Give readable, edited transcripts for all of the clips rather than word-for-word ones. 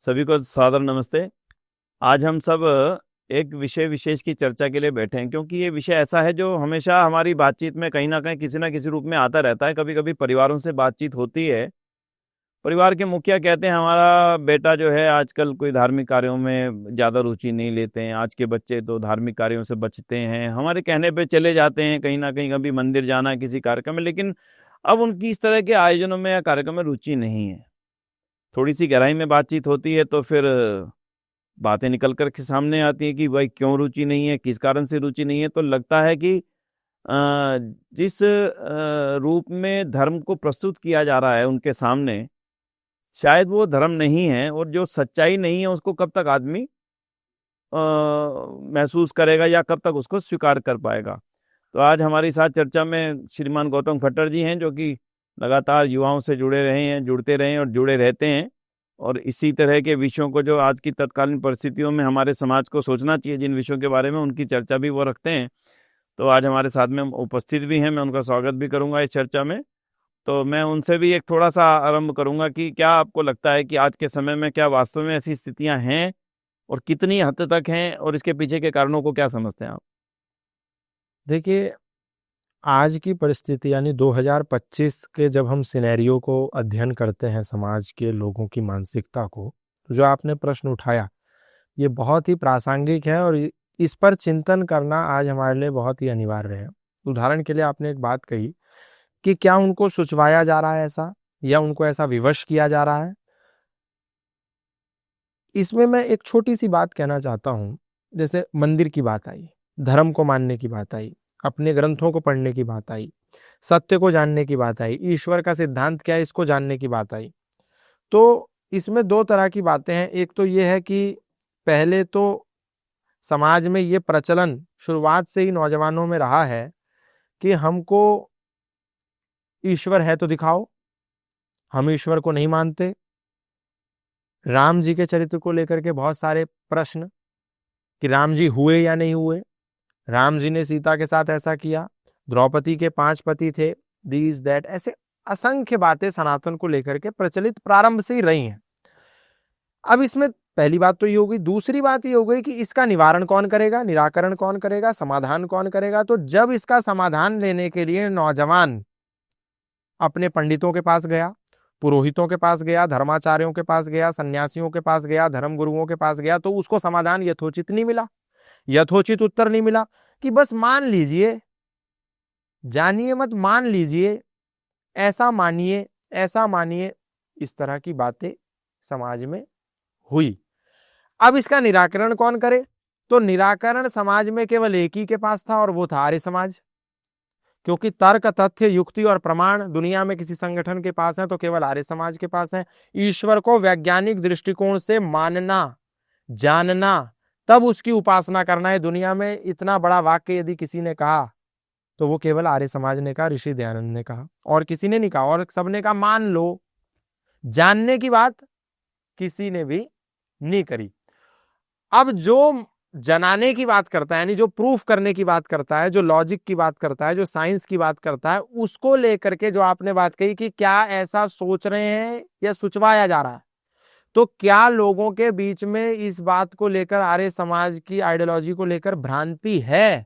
सभी को सादर नमस्ते। आज हम सब एक विषय विशेष की चर्चा के लिए बैठे हैं, क्योंकि ये विषय ऐसा है जो हमेशा हमारी बातचीत में कहीं ना कहीं किसी ना किसी रूप में आता रहता है। कभी कभी परिवारों से बातचीत होती है। परिवार के मुखिया कहते हैं हमारा बेटा जो है आजकल कोई धार्मिक कार्यों में ज़्यादा रुचि नहीं लेते हैं, आज के बच्चे तो धार्मिक कार्यों से बचते हैं, हमारे कहने पे चले जाते हैं कहीं ना कहीं, कभी मंदिर जाना है किसी कार्यक्रम में, लेकिन अब उनकी इस तरह के आयोजनों में या कार्यक्रम में रुचि नहीं है। थोड़ी सी गहराई में बातचीत होती है तो फिर बातें निकल कर के सामने आती है कि भाई क्यों रुचि नहीं है, किस कारण से रुचि नहीं है। तो लगता है कि जिस रूप में धर्म को प्रस्तुत किया जा रहा है उनके सामने, शायद वो धर्म नहीं है, और जो सच्चाई नहीं है उसको कब तक आदमी महसूस करेगा या कब तक उसको स्वीकार कर पाएगा। तो आज हमारी साथ चर्चा में श्रीमान गौतम खट्टर जी हैं, जो कि लगातार युवाओं से जुड़े रहे हैं, जुड़ते रहे हैं और जुड़े रहते हैं, और इसी तरह के विषयों को जो आज की तत्कालीन परिस्थितियों में हमारे समाज को सोचना चाहिए, जिन विषयों के बारे में, उनकी चर्चा भी वो रखते हैं। तो आज हमारे साथ में उपस्थित भी हैं, मैं उनका स्वागत भी करूंगा इस चर्चा में। तो मैं उनसे भी एक थोड़ा सा आरंभ करूंगा कि क्या आपको लगता है कि आज के समय में क्या वास्तव में ऐसी स्थितियां हैं और कितनी हद तक हैं, और इसके पीछे के कारणों को क्या समझते हैं आप? देखिए, आज की परिस्थिति यानी 2025 के जब हम सिनेरियो को अध्ययन करते हैं समाज के लोगों की मानसिकता को, तो जो आपने प्रश्न उठाया ये बहुत ही प्रासंगिक है और इस पर चिंतन करना आज हमारे लिए बहुत ही अनिवार्य है। उदाहरण के लिए आपने एक बात कही कि क्या उनको सुचवाया जा रहा है ऐसा, या उनको ऐसा विवश किया जा रहा है। इसमें मैं एक छोटी सी बात कहना चाहता हूँ। जैसे मंदिर की बात आई, धर्म को मानने की बात आई, अपने ग्रंथों को पढ़ने की बात आई, सत्य को जानने की बात आई, ईश्वर का सिद्धांत क्या है इसको जानने की बात आई। तो इसमें दो तरह की बातें हैं। एक तो ये है कि पहले तो समाज में ये प्रचलन शुरुआत से ही नौजवानों में रहा है कि हमको ईश्वर है तो दिखाओ, हम ईश्वर को नहीं मानते। राम जी के चरित्र को लेकर के बहुत सारे प्रश्न कि राम जी हुए या नहीं हुए, राम जी ने सीता के साथ ऐसा किया, द्रौपदी के 5 पति थे, दीज दैट, ऐसे असंख्य बातें सनातन को लेकर के प्रचलित प्रारंभ से ही रही हैं। अब इसमें पहली बात तो ये हो गई। दूसरी बात ये हो गई कि इसका निवारण कौन करेगा, निराकरण कौन करेगा, समाधान कौन करेगा। तो जब इसका समाधान लेने के लिए नौजवान अपने पंडितों के पास गया, पुरोहितों के पास गया, धर्माचार्यों के पास गया, सन्यासियों के पास गया, धर्म गुरुओं के पास गया, तो उसको समाधान यथोचित नहीं मिला, यथोचित उत्तर नहीं मिला कि बस मान लीजिए, जानिए मत मान लीजिए, ऐसा मानिए, ऐसा मानिए। इस तरह की बातें समाज में हुई। अब इसका निराकरण कौन करे? तो निराकरण समाज में केवल एक ही के पास था, और वो था आर्य समाज। क्योंकि तर्क, तथ्य, युक्ति और प्रमाण दुनिया में किसी संगठन के पास है तो केवल आर्य समाज के पास है। ईश्वर को वैज्ञानिक दृष्टिकोण से मानना, जानना, तब उसकी उपासना करना है दुनिया में। इतना बड़ा वाक्य यदि किसी ने कहा तो वो केवल आर्य समाज ने कहा, ऋषि दयानंद ने कहा, और किसी ने नहीं कहा। और सबने कहा मान लो। जानने की बात किसी ने भी नहीं करी। अब जो जनाने की बात करता है, यानी जो प्रूफ करने की बात करता है, जो लॉजिक की बात करता है, जो साइंस की बात करता है, उसको लेकर के जो आपने बात कही कि क्या ऐसा सोच रहे हैं या सुचवाया जा रहा है, तो क्या लोगों के बीच में इस बात को लेकर, आर्य समाज की आइडियोलॉजी को लेकर भ्रांति है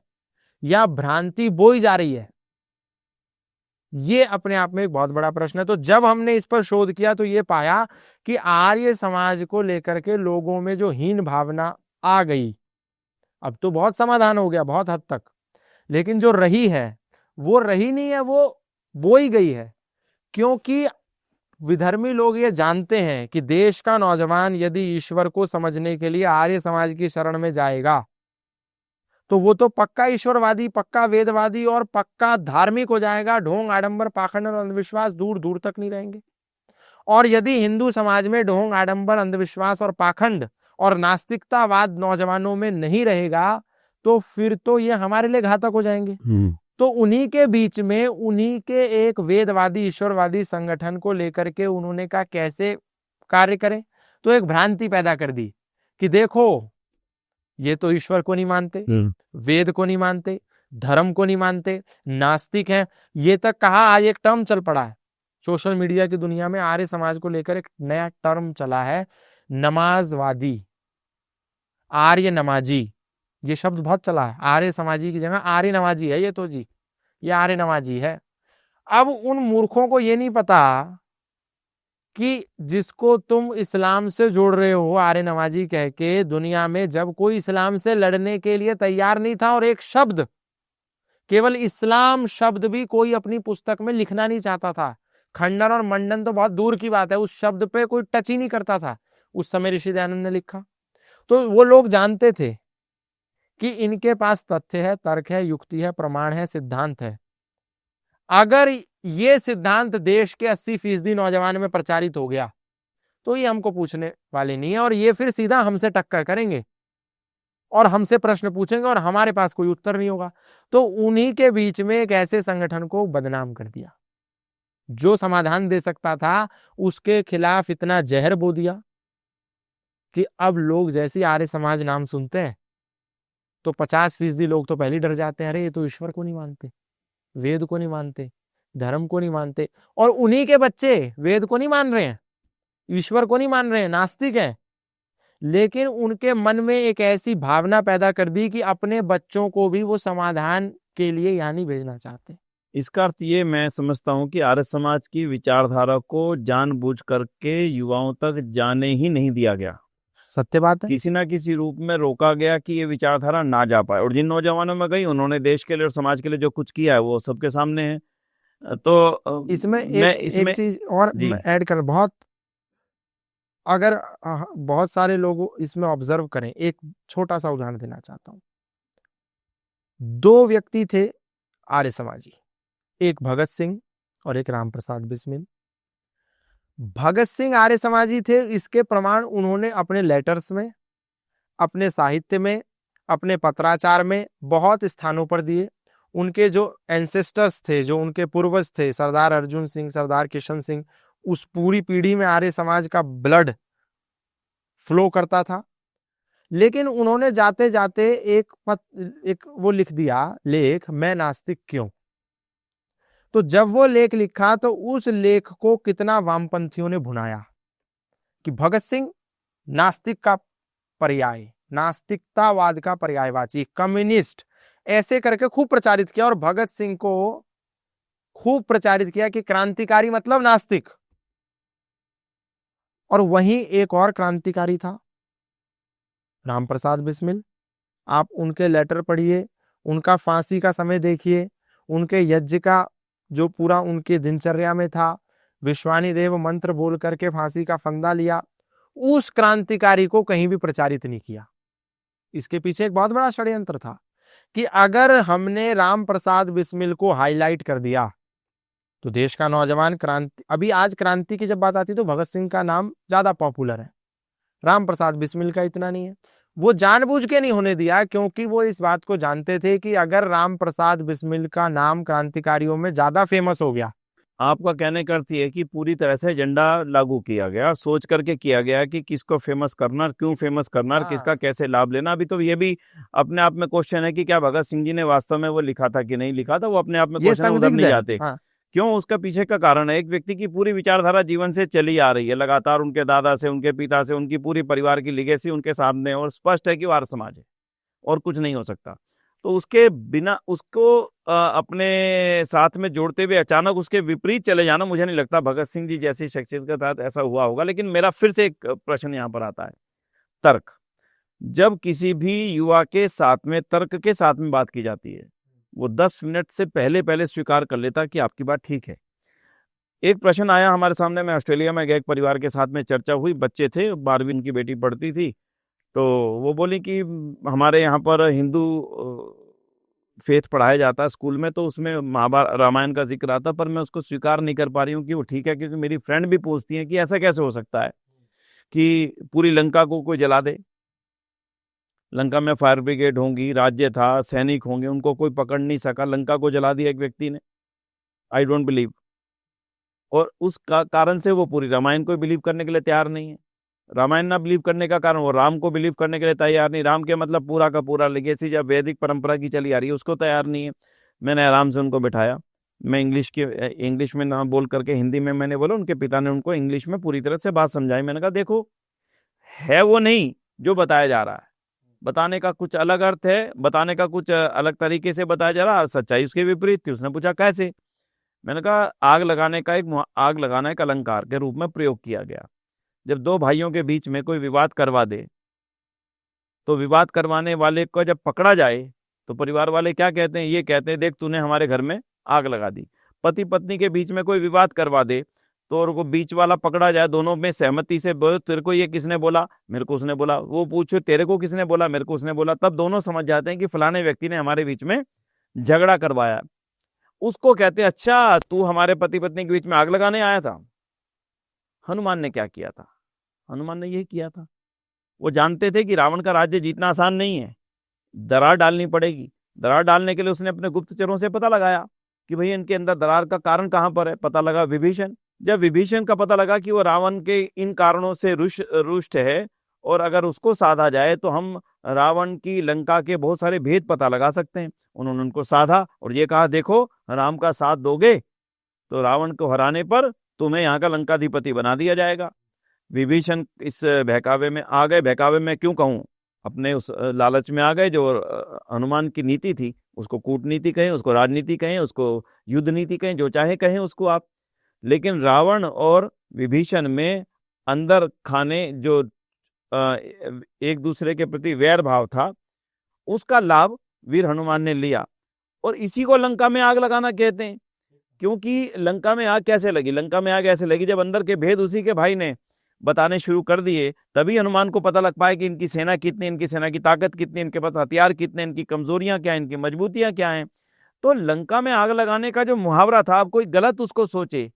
या भ्रांति बोई जा रही है? ये अपने आप में एक बहुत बड़ा प्रश्न है। तो जब हमने इस पर शोध किया तो ये पाया कि आर्य समाज को लेकर के लोगों में जो हीन भावना आ गई, अब तो बहुत समाधान हो गया बहुत हद तक, लेकिन जो रही है वो रही नहीं है, वो बोई गई है। क्योंकि विधर्मी लोग ये जानते हैं कि देश का नौजवान यदि ईश्वर को समझने के लिए आर्य समाज की शरण में जाएगा तो वो तो पक्का ईश्वरवादी, पक्का वेदवादी और पक्का धार्मिक हो जाएगा। ढोंग, आडंबर, पाखंड और अंधविश्वास दूर दूर तक नहीं रहेंगे। और यदि हिंदू समाज में ढोंग, आडंबर, अंधविश्वास और पाखंड और नास्तिकतावाद नौजवानों में नहीं रहेगा तो फिर तो ये हमारे लिए घातक हो जाएंगे। तो उन्हीं के बीच में, उन्हीं के एक वेदवादी, ईश्वरवादी संगठन को लेकर के उन्होंने कहा कैसे कार्य करें। तो एक भ्रांति पैदा कर दी कि देखो, ये तो ईश्वर को नहीं मानते, वेद को नहीं मानते, धर्म को नहीं मानते, नास्तिक हैं। ये तक कहा, आज एक टर्म चल पड़ा है सोशल मीडिया की दुनिया में, आर्य समाज को लेकर एक नया टर्म चला है, नमाजवादी, आर्य नमाजी, ये शब्द बहुत चला है। आर्य समाजी की जगह आर्य नमाजी है ये तो जी, ये आर्य नमाजी है। अब उन मूर्खों को ये नहीं पता कि जिसको तुम इस्लाम से जोड़ रहे हो आर्य नमाजी कह के, दुनिया में जब कोई इस्लाम से लड़ने के लिए तैयार नहीं था, और एक शब्द, केवल इस्लाम शब्द भी कोई अपनी पुस्तक में लिखना नहीं चाहता था। खंडन और मंडन तो बहुत दूर की बात है, उस शब्द पे कोई टच ही नहीं करता था। उस समय ऋषि दयानंद ने लिखा, तो वो लोग जानते थे कि इनके पास तथ्य है, तर्क है, युक्ति है, प्रमाण है, सिद्धांत है। अगर ये सिद्धांत देश के 80% नौजवान में प्रचारित हो गया तो ये हमको पूछने वाले नहीं है, और ये फिर सीधा हमसे टक्कर करेंगे और हमसे प्रश्न पूछेंगे और हमारे पास कोई उत्तर नहीं होगा। तो उन्हीं के बीच में एक ऐसे संगठन को बदनाम कर दिया, जो समाधान दे सकता था उसके खिलाफ इतना जहर बो दिया कि अब लोग जैसे आर्य समाज नाम सुनते हैं तो 50% लोग तो पहले डर जाते हैं, अरे ये तो ईश्वर को नहीं मानते, वेद को नहीं मानते, धर्म को नहीं मानते। और उन्हीं के बच्चे वेद को नहीं मान रहे हैं, ईश्वर को नहीं मान रहे हैं, नास्तिक हैं, लेकिन उनके मन में एक ऐसी भावना पैदा कर दी कि अपने बच्चों को भी वो समाधान के लिए यहाँ नहीं भेजना चाहते। इसका अर्थ ये मैं समझता हूँ कि आर्य समाज की विचारधारा को जानबूझ करके युवाओं तक जाने ही नहीं दिया गया। सत्य बात है। किसी ना किसी रूप में रोका गया कि ये विचारधारा ना जा पाए, और जिन नौजवानों में गई उन्होंने देश के लिए और समाज के लिए जो कुछ किया है वो सबके सामने है। तो इसमें मैं एक चीज और जी ऐड कर, बहुत अगर बहुत सारे लोग इसमें ऑब्जर्व करें, एक छोटा सा उदाहरण देना चाहता हूं। दो व्यक्ति थे आर्य समाजी, एक भगत सिंह और एक राम प्रसाद बिस्मिल। भगत सिंह आर्य समाजी थे, इसके प्रमाण उन्होंने अपने लेटर्स में, अपने साहित्य में, अपने पत्राचार में बहुत स्थानों पर दिए। उनके जो एंसेस्टर्स थे, जो उनके पूर्वज थे, सरदार अर्जुन सिंह, सरदार किशन सिंह, उस पूरी पीढ़ी में आर्य समाज का ब्लड फ्लो करता था। लेकिन उन्होंने जाते जाते एक वो लिख दिया लेख, मैं नास्तिक क्यों। तो जब वो लेख लिखा तो उस लेख को कितना वामपंथियों ने भुनाया कि भगत सिंह नास्तिक का पर्याय, नास्तिकतावाद का पर्यायवाची, कम्युनिस्ट, ऐसे करके खूब प्रचारित किया। और भगत सिंह को खूब प्रचारित किया कि क्रांतिकारी मतलब नास्तिक। और वहीं एक और क्रांतिकारी था, राम प्रसाद बिस्मिल। आप उनके लेटर पढ़िए, उनका फांसी का समय देखिए, उनके यज्ञ का जो पूरा उनके दिनचर्या में था, विश्वानी देव मंत्र बोल करके फांसी का फंदा लिया। उस क्रांतिकारी को कहीं भी प्रचारित नहीं किया। इसके पीछे एक बहुत बड़ा षड्यंत्र था कि अगर हमने राम प्रसाद बिस्मिल को हाईलाइट कर दिया तो देश का नौजवान क्रांति, अभी आज क्रांति की जब बात आती है तो भगत सिंह का नाम ज्यादा पॉपुलर है, राम प्रसाद बिस्मिल का इतना नहीं है। वो जानबूझ के नहीं होने दिया, क्योंकि वो इस बात को जानते थे कि अगर राम प्रसाद बिस्मिल का नाम क्रांतिकारियों में ज्यादा फेमस हो गया। आपका कहने का अर्थ ये कि पूरी तरह से एजेंडा लागू किया गया, सोच करके किया गया कि किसको फेमस करना, क्यों फेमस करना, और किसका कैसे लाभ लेना। अभी तो ये भी अपने आप में क्वेश्चन है कि क्या भगत सिंह जी ने वास्तव में वो लिखा था कि नहीं लिखा था, वो अपने आप में क्वेश्चन, उधर नहीं जाते। क्यों? उसका पीछे का कारण है, एक व्यक्ति की पूरी विचारधारा जीवन से चली आ रही है लगातार, उनके दादा से, उनके पिता से, उनकी पूरी परिवार की लिगेसी उनके सामने, और स्पष्ट है कि वो आर्य समाज है और कुछ नहीं हो सकता। तो उसके बिना उसको अपने साथ में जोड़ते हुए अचानक उसके विपरीत चले जाना, मुझे नहीं लगता भगत सिंह जी जैसी शख्सियत के साथ ऐसा हुआ होगा। लेकिन मेरा फिर से एक प्रश्न यहाँ पर आता है, तर्क। जब किसी भी युवा के साथ में तर्क के साथ में बात की जाती है, वो 10 मिनट से पहले पहले स्वीकार कर लेता कि आपकी बात ठीक है। एक प्रश्न आया हमारे सामने, मैं ऑस्ट्रेलिया में गया, एक परिवार के साथ में चर्चा हुई, बच्चे थे, 12वीं उनकी बेटी पढ़ती थी। तो वो बोली कि हमारे यहाँ पर हिंदू फेथ पढ़ाया जाता है स्कूल में, तो उसमें महाभारत रामायण का जिक्र आता, पर मैं उसको स्वीकार नहीं कर पा रही हूँ कि वो ठीक है, क्योंकि मेरी फ्रेंड भी पूछती है कि ऐसा कैसे हो सकता है कि पूरी लंका को कोई जला दे। लंका में फायर ब्रिगेड होंगी, राज्य था, सैनिक होंगे, उनको कोई पकड़ नहीं सका, लंका को जला दिया एक व्यक्ति ने। I don't believe. और उस कारण से वो पूरी रामायण को बिलीव करने के लिए तैयार नहीं है। रामायण ना बिलीव करने का कारण वो राम को बिलीव करने के लिए तैयार नहीं। राम के मतलब पूरा का पूरा लेगेसी जब वैदिक परंपरा की चली आ रही है उसको तैयार नहीं है। मैंने आराम से उनको बिठाया, मैं इंग्लिश में ना बोल करके हिंदी में मैंने बोला, उनके पिता ने उनको इंग्लिश में पूरी तरह से बात समझाई। मैंने कहा देखो, है वो नहीं जो बताया जा रहा है। बताने का कुछ अलग अर्थ है, बताने का कुछ अलग तरीके से बताया जा रहा है, सच्चाई उसके विपरीत थी। उसने पूछा कैसे? मैंने कहा आग लगाना एक अलंकार के रूप में प्रयोग किया गया। जब दो भाइयों के बीच में कोई विवाद करवा दे, तो विवाद करवाने वाले को जब पकड़ा जाए तो परिवार वाले क्या कहते हैं? ये कहते हैं देख तूने हमारे घर में आग लगा दी। पति पत्नी के बीच में कोई विवाद करवा दे तो और वो बीच वाला पकड़ा जाए, दोनों में सहमति से बोले तेरे को ये किसने बोला? मेरे को उसने बोला। वो पूछो तेरे को किसने बोला? मेरे को उसने बोला। तब दोनों समझ जाते हैं कि फलाने व्यक्ति ने हमारे बीच में झगड़ा करवाया। उसको कहते हैं अच्छा तू हमारे पति पत्नी के बीच में आग लगाने आया था। हनुमान ने क्या किया था? हनुमान ने यही किया था। वो जानते थे कि रावण का राज्य जीतना आसान नहीं है, दरार डालनी पड़ेगी। दरार डालने के लिए उसने अपने गुप्तचरों से पता लगाया कि भाई इनके अंदर दरार का कारण कहाँ पर है। पता लगा विभीषण। जब विभीषण का पता लगा कि वो रावण के इन कारणों से रुष्ट है और अगर उसको साधा जाए तो हम रावण की लंका के बहुत सारे भेद पता लगा सकते हैं, उन्होंने उनको साधा और ये कहा देखो राम का साथ दोगे तो रावण को हराने पर तुम्हें यहाँ का लंकाधिपति बना दिया जाएगा। विभीषण इस बहकावे में आ गए। बहकावे में क्यों कहूं, अपने उस लालच में आ गए जो हनुमान की नीति थी। उसको कूटनीति कहें, उसको राजनीति कहें, उसको युद्ध नीति कहें, जो चाहे कहें उसको आप। लेकिन रावण और विभीषण में अंदर खाने जो एक दूसरे के प्रति वैर भाव था, उसका लाभ वीर हनुमान ने लिया और इसी को लंका में आग लगाना कहते हैं। क्योंकि लंका में आग कैसे लगी? लंका में आग ऐसे लगी जब अंदर के भेद उसी के भाई ने बताने शुरू कर दिए, तभी हनुमान को पता लग पाए कि इनकी सेना कितनी, इनकी सेना की ताकत कितनी, इनके पास हथियार कितने, इनकी कमजोरियां क्या हैं, इनकी मजबूतियां क्या हैं। तो लंका में आग लगाने का जो मुहावरा था, अब कोई गलत उसको सोचे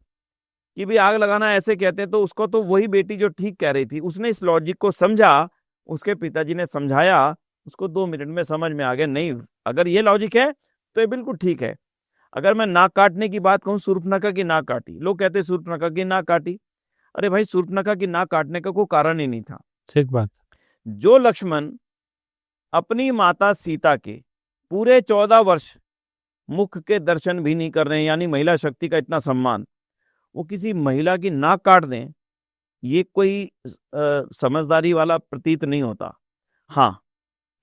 कि भाई आग लगाना ऐसे कहते हैं, तो उसको तो वही बेटी जो ठीक कह रही थी उसने इस लॉजिक को समझा, उसके पिताजी ने समझाया, उसको 2 मिनट में समझ में आ गया नहीं अगर ये लॉजिक है तो ये बिल्कुल ठीक है। अगर मैं नाक काटने की बात कहूं, शूर्पणखा की नाक काटी, लोग कहते हैं शूर्पणखा की नाक काटी। अरे भाई शूर्पणखा की नाक काटने का कोई कारण ही नहीं था। ठीक बात। जो लक्ष्मण अपनी माता सीता के पूरे 14 वर्ष मुख के दर्शन भी नहीं कर रहे हैं, यानी महिला शक्ति का इतना सम्मान, वो किसी महिला की नाक काट दें, ये कोई समझदारी वाला प्रतीत नहीं होता। हाँ,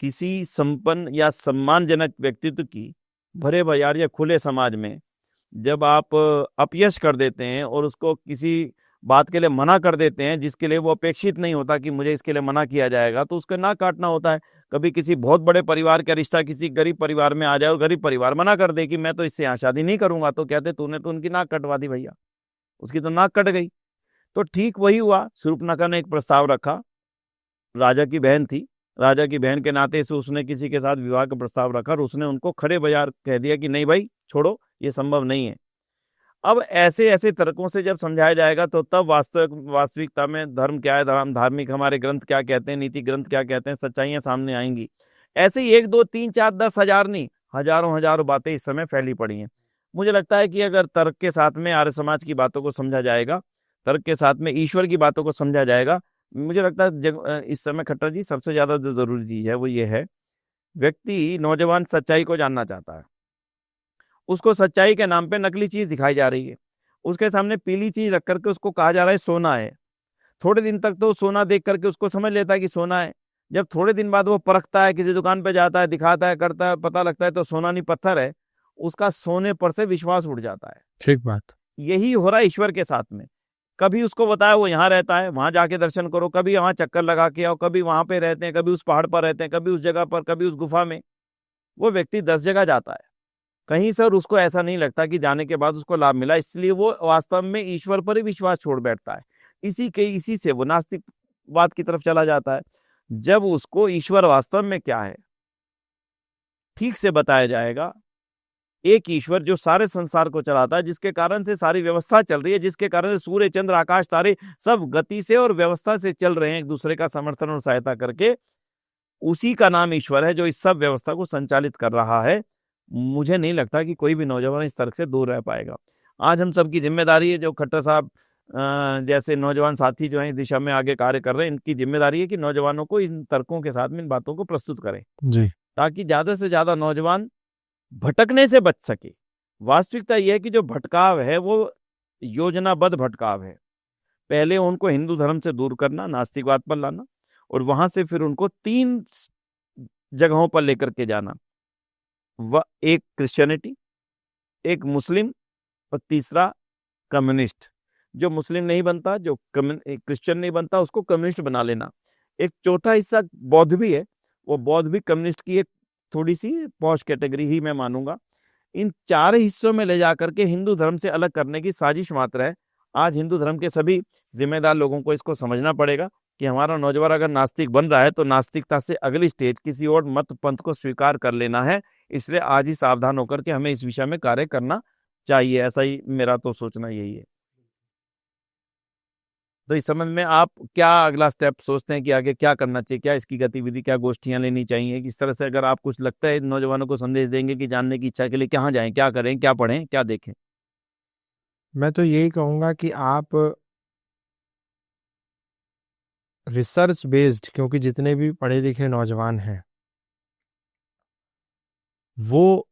किसी संपन्न या सम्मानजनक व्यक्तित्व की भरे बाजार या खुले समाज में जब आप अपयश कर देते हैं और उसको किसी बात के लिए मना कर देते हैं जिसके लिए वो अपेक्षित नहीं होता कि मुझे इसके लिए मना किया जाएगा, तो उसका नाक काटना होता है। कभी किसी बहुत बड़े परिवार का रिश्ता किसी गरीब परिवार में आ जाए और गरीब परिवार मना कर दे कि मैं तो इससे यहाँ शादी नहीं करूंगा, तो कहते तूने तो उनकी नाक कटवा दी भैया, उसकी तो नाक कट गई। तो ठीक वही हुआ, शूर्पणखा ने एक प्रस्ताव रखा, राजा की बहन थी, राजा की बहन के नाते से उसने किसी के साथ विवाह का प्रस्ताव रखा और उसने उनको खड़े बाजार कह दिया कि नहीं भाई छोड़ो, ये संभव नहीं है। अब ऐसे ऐसे तर्कों से जब समझाया जाएगा तो तब वास्तविकता में धर्म क्या है, धार्मिक हमारे ग्रंथ क्या कहते हैं, नीति ग्रंथ क्या कहते हैं, सच्चाइयां सामने आएंगी। ऐसे ही 1 2 3 4 10 हजार नहीं, हजारों हजारों बातें इस समय फैली पड़ी हैं। मुझे लगता है कि अगर तर्क के साथ में आर्य समाज की बातों को समझा जाएगा, तर्क के साथ में ईश्वर की बातों को समझा जाएगा, मुझे लगता है इस समय खट्टर जी सबसे ज्यादा जो जरूरी चीज है वो ये है, व्यक्ति नौजवान सच्चाई को जानना चाहता है, उसको सच्चाई के नाम पे नकली चीज दिखाई जा रही है, उसके सामने पीली चीज रख करके उसको कहा जा रहा है सोना है। थोड़े दिन तक तो सोना देख करके उसको समझ लेता है कि सोना है। जब थोड़े दिन बाद वो परखता है, किसी दुकान पे जाता है, दिखाता है, करता है, पता लगता है तो सोना नहीं पत्थर है, उसका सोने पर से विश्वास उठ जाता है। ठीक बात। यही हो रहा है ईश्वर के साथ में। कभी उसको बताया वो यहाँ रहता है, वहां जाके दर्शन करो, कभी वहां चक्कर लगा के आओ, कभी वहां पे रहते हैं, कभी उस पहाड़ पर रहते हैं, कभी उस जगह पर, कभी उस गुफा में। वो व्यक्ति 10 जगह जाता है, कहीं सर उसको ऐसा नहीं लगता कि जाने के बाद उसको लाभ मिला, इसलिए वो वास्तव में ईश्वर पर ही विश्वास छोड़ बैठता है। इसी से वो नास्तिकवाद की तरफ चला जाता है। जब उसको ईश्वर वास्तव में क्या है ठीक से बताया जाएगा, एक ईश्वर जो सारे संसार को चलाता है, जिसके कारण से सारी व्यवस्था चल रही है, जिसके कारण से सूर्य चंद्र आकाश तारे सब गति से और व्यवस्था से चल रहे हैं एक दूसरे का समर्थन और सहायता करके, उसी का नाम ईश्वर है जो इस सब व्यवस्था को संचालित कर रहा है। मुझे नहीं लगता कि कोई भी नौजवान इस तर्क से दूर रह पाएगा। आज हम सबकी जिम्मेदारी है, जो खट्टर साहब जैसे नौजवान साथी जो हैं इस दिशा में आगे कार्य कर रहे हैं, इनकी जिम्मेदारी है कि नौजवानों को इन तर्कों के साथ में इन बातों को प्रस्तुत करें जी, ताकि ज्यादा से ज्यादा नौजवान भटकने से बच सके। वास्तविकता यह है कि जो भटकाव है वो योजनाबद्ध भटकाव है। पहले उनको हिंदू धर्म से दूर करना, नास्तिकवाद पर लाना, और वहां से फिर उनको 3 जगहों पर लेकर के जाना। वह एक क्रिश्चियनिटी, एक मुस्लिम और तीसरा कम्युनिस्ट। जो मुस्लिम नहीं बनता, जो क्रिश्चियन नहीं बनता, उसको कम्युनिस्ट बना लेना। एक चौथा हिस्सा बौद्ध भी है, वो बौद्ध भी कम्युनिस्ट की एक थोड़ी सी पॉश कैटेगरी ही मैं मानूंगा। इन 4 हिस्सों में ले जाकर के हिंदू धर्म से अलग करने की साजिश मात्र है। आज हिंदू धर्म के सभी जिम्मेदार लोगों को इसको समझना पड़ेगा कि हमारा नौजवान अगर नास्तिक बन रहा है तो नास्तिकता से अगली स्टेज किसी और मत पंथ को स्वीकार कर लेना है। इसलिए आज ही सावधान होकर के हमें इस विषय में कार्य करना चाहिए। ऐसा ही मेरा तो सोचना यही है। तो इस संबंध में आप क्या अगला स्टेप सोचते हैं कि आगे क्या करना चाहिए, क्या इसकी गतिविधि, क्या गोष्ठियां लेनी चाहिए? किस तरह से अगर आप कुछ लगता है नौजवानों को संदेश देंगे कि जानने की इच्छा के लिए कहाँ जाएं, क्या करें, क्या पढ़ें, क्या देखें? मैं तो यही कहूँगा कि आप रिसर्च बेस्ड, क्योंकि जितने भी पढ़े लिखे नौजवान हैं वो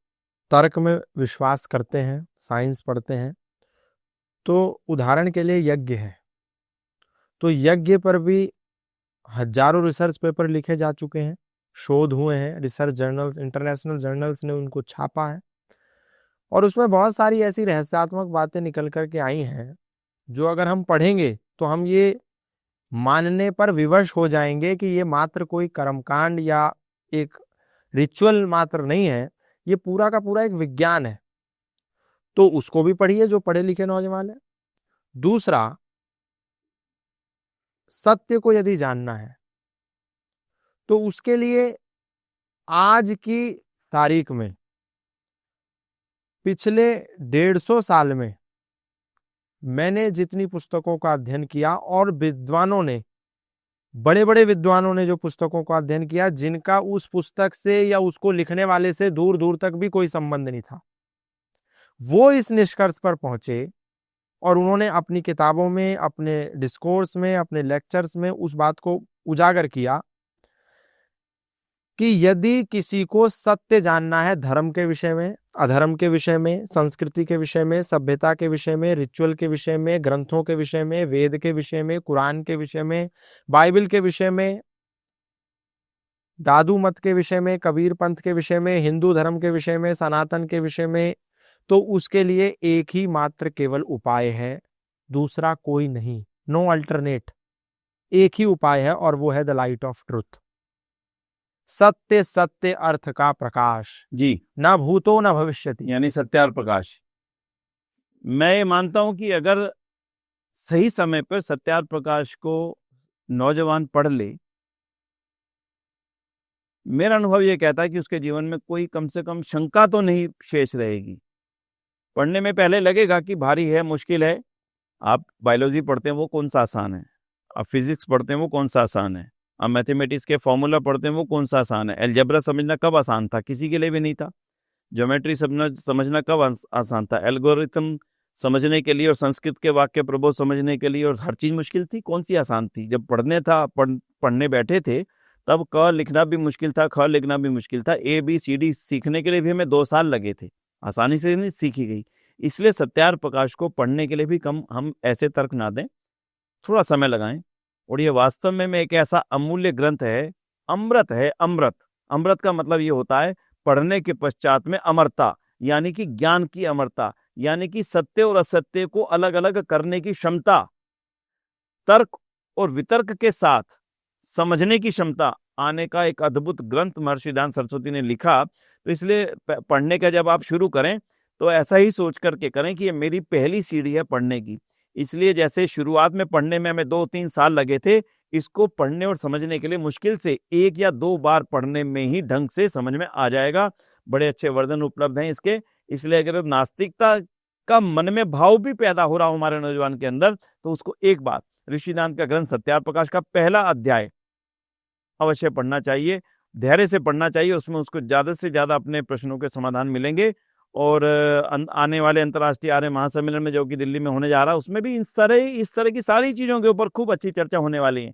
तर्क में विश्वास करते हैं, साइंस पढ़ते हैं। तो उदाहरण के लिए यज्ञ है, तो यज्ञ पर भी हजारों रिसर्च पेपर लिखे जा चुके हैं, शोध हुए हैं, रिसर्च जर्नल्स, इंटरनेशनल जर्नल्स ने उनको छापा है और उसमें बहुत सारी ऐसी रहस्यात्मक बातें निकल कर के आई हैं जो अगर हम पढ़ेंगे तो हम ये मानने पर विवश हो जाएंगे कि ये मात्र कोई कर्मकांड या एक रिचुअल मात्र नहीं है, ये पूरा का पूरा एक विज्ञान है। तो उसको भी पढ़िए जो पढ़े लिखे नौजवान है। दूसरा, सत्य को यदि जानना है तो उसके लिए आज की तारीख में पिछले 150 साल में मैंने जितनी पुस्तकों का अध्ययन किया और विद्वानों ने, बड़े बड़े विद्वानों ने जो पुस्तकों का अध्ययन किया, जिनका उस पुस्तक से या उसको लिखने वाले से दूर दूर तक भी कोई संबंध नहीं था, वो इस निष्कर्ष पर पहुंचे और उन्होंने अपनी किताबों में, अपने डिस्कोर्स में, अपने लेक्चर्स में उस बात को उजागर किया कि यदि किसी को सत्य जानना है धर्म के विषय में, अधर्म के विषय में, संस्कृति के विषय में, सभ्यता के विषय में, रिचुअल के विषय में, ग्रंथों के विषय में, वेद के विषय में, कुरान के विषय में, बाइबल के विषय में, दादू मत के विषय में, कबीर पंथ के विषय में, हिंदू धर्म के विषय में, सनातन के विषय में, तो उसके लिए एक ही मात्र केवल उपाय है, दूसरा कोई नहीं, नो अल्टरनेट। एक ही उपाय है और वो है द लाइट ऑफ ट्रुथ। सत्य सत्य अर्थ का प्रकाश जी, न भूतो न भविष्यति, यानी सत्यार प्रकाश। मैं ये मानता हूं कि अगर सही समय पर सत्यार प्रकाश को नौजवान पढ़ ले, मेरा अनुभव ये कहता है कि उसके जीवन में कोई कम से कम शंका तो नहीं शेष रहेगी। पढ़ने में पहले लगेगा कि भारी है, मुश्किल है। आप बायोलॉजी पढ़ते हैं वो कौन सा आसान है, आप फिजिक्स पढ़ते हैं वो कौन सा आसान है, आप मैथमेटिक्स के फॉर्मूला पढ़ते हैं वो कौन सा आसान है। अलजेब्रा समझना कब आसान था? किसी के लिए भी नहीं था। ज्योमेट्री समझना कब आसान था? एल्गोरिथम समझने के लिए और संस्कृत के वाक्य प्रबोध समझने के लिए और हर चीज मुश्किल थी। कौन सी आसान थी? जब पढ़ने बैठे थे तब क लिखना भी मुश्किल था, ख लिखना भी मुश्किल था। ABCD सीखने के लिए भी हमें 2 साल लगे थे, आसानी से नहीं सीखी गई। इसलिए सत्यार प्रकाश को पढ़ने के लिए भी कम हम ऐसे तर्क ना दें, थोड़ा समय लगाएं। और ये वास्तव में एक ऐसा अमूल्य ग्रंथ है, अमृत है, अमृत। अमृत का मतलब ये होता है पढ़ने के पश्चात में अमरता, यानी कि ज्ञान की अमरता, यानी कि सत्य और असत्य को अलग अलग करने की क्षमता, तर्क और वितर्क के साथ समझने की क्षमता आने का एक अद्भुत ग्रंथ महर्षि दयानंद सरस्वती ने लिखा। तो इसलिए पढ़ने का जब आप शुरू करें तो ऐसा ही सोच करके करें कि ये मेरी पहली सीढ़ी है पढ़ने की। इसलिए जैसे शुरुआत में पढ़ने में हमें 2-3 साल लगे थे, इसको पढ़ने और समझने के लिए मुश्किल से 1 या 2 बार पढ़ने में ही ढंग से समझ में आ जाएगा। बड़े अच्छे वर्जन उपलब्ध हैं इसके। इसलिए अगर नास्तिकता का मन में भाव भी पैदा हो रहा हो हमारे नौजवान के अंदर, तो उसको एक बार ऋषि दयानंद का ग्रंथ सत्यार प्रकाश का पहला अध्याय अवश्य पढ़ना चाहिए, धैर्य से पढ़ना चाहिए। उसमें उसको ज्यादा से ज्यादा अपने प्रश्नों के समाधान मिलेंगे। और आने वाले अंतर्राष्ट्रीय आर्य महासम्मेलन में जो कि दिल्ली में होने जा रहा है, उसमें भी इस तरह की सारी चीजों के ऊपर खूब अच्छी चर्चा होने वाली है।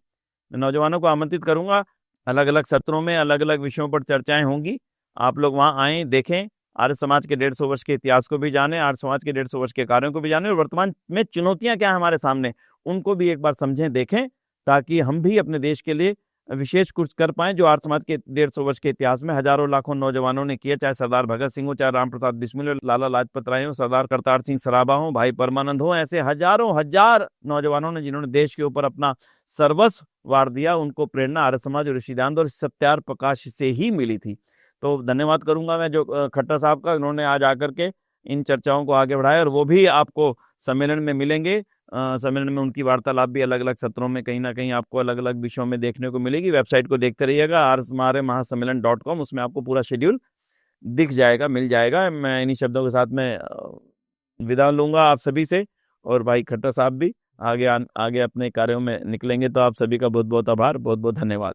मैं नौजवानों को आमंत्रित करूंगा, अलग अलग सत्रों में अलग अलग विषयों पर चर्चाएं होंगी। आप लोग वहां आएं, देखें, आर्य समाज के 150 वर्ष के इतिहास को भी जानें, आर्य समाज के 150 वर्ष के कार्यों को भी जानें, और वर्तमान में चुनौतियां क्या है हमारे सामने उनको भी एक बार समझें, देखें, ताकि हम भी अपने देश के लिए विशेष कुछ कर पाए जो आर्य समाज के 150 वर्ष के इतिहास में हजारों लाखों नौजवानों ने किया, चाहे सरदार भगत सिंह हो, चाहे राम प्रसाद बिस्मिल हो, लाला लाजपत राय हो, सरदार करतार सिंह सराभा हो, भाई परमानंद हो, ऐसे हजारों हजार नौजवानों ने जिन्होंने देश के ऊपर अपना सर्वस्व वार दिया, उनको प्रेरणा आर्य समाज और ऋषिदान और सत्यार प्रकाश से ही मिली थी। तो धन्यवाद करूंगा मैं जो खट्टर साहब का, उन्होंने आज आकर के इन चर्चाओं को आगे बढ़ाया, और वो भी आपको सम्मेलन में मिलेंगे। सम्मेलन में उनकी वार्तालाप भी अलग अलग सत्रों में कहीं ना कहीं आपको अलग अलग विषयों में देखने को मिलेगी। वेबसाइट को देखते रहिएगा आर्यमहासम्मेलन.com, उसमें आपको पूरा शेड्यूल दिख जाएगा, मिल जाएगा। मैं इन्हीं शब्दों के साथ में विदा लूंगा आप सभी से, और भाई खट्टर साहब भी आगे अपने कार्यों में निकलेंगे। तो आप सभी का बहुत बहुत आभार, बहुत बहुत धन्यवाद।